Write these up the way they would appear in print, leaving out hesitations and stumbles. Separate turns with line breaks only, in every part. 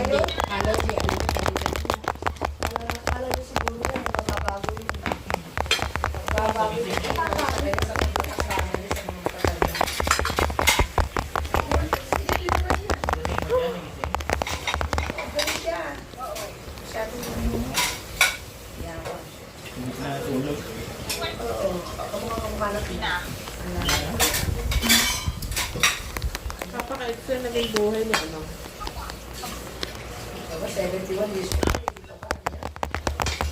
Allergy. Allergy. Allergy siguro yan. Mababago yun. Mababago yun.
Kapakaitso na naging buhay ni ano.
71 years.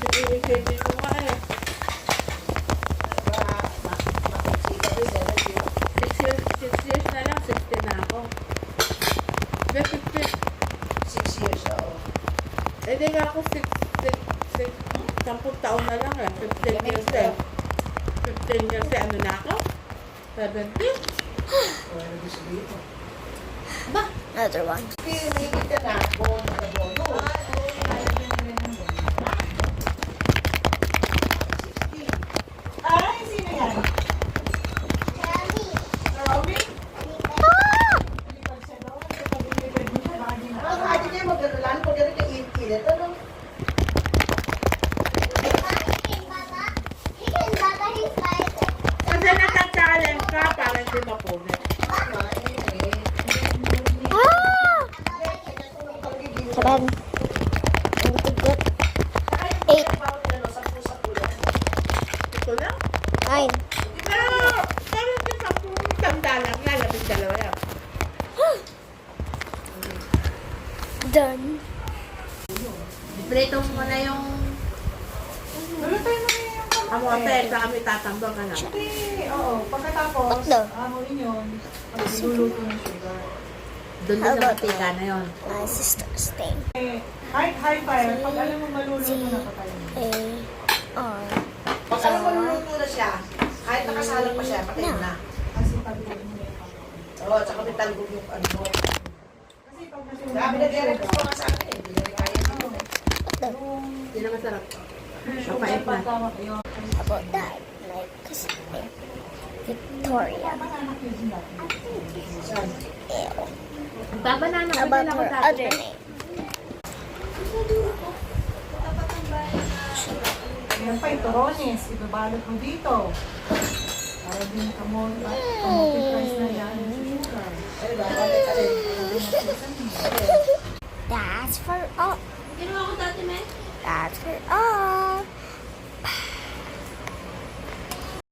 Hindi ko nga eh. 6 years na lang, 60 na ako. Hindi, 50.
6 years, oo.
Eh, di nga ako 10 taon na lang eh. 15 years eh. 15 years eh. Ano na ako? 70?
Ba? Another one.
Pinigit ka na ako. Nakabono. Ay, sino yan? Robby? Hindi kayo mag-arulan. Pag gano'n ka init, ano?
Kasi natag-challenge ka para hindi mapunit.
Seven. Eight.
Ito lang?
Nine.
Pero ito sa tanda lang na, 12 yan.
Done.
Prito mo na yung...
Kamote, sa kami tatambang ka na.
Oo, pagkatapos,
What the?
amoy yun, magluluto ng sugar.
Doon
How
sa
about
mantika na yun.
My sister's thing.
High fire, pag alam mo maluluto na patay.
A-R.
Pag alam mo maluluto na siya, kahit nakasalang pa siya, patay na. Kasi talgog mo yung oo, tsaka may talgog yung ano mo. Sabi na direct ko nga sa akin eh, hindi na rin kaya dito eh.
Hindi na masarap.
Mapait na.
About that? My cousin. Victoria. Ew.
Babanana
How
pa
about
din ako
her
dati.
other name?
Yan pa yung torones, ibabalot mo dito. Para din kamote price na yan, sugar. Ay, babalot ka rin.
That's for all.
Ginawa ko dati, men.
That's for all.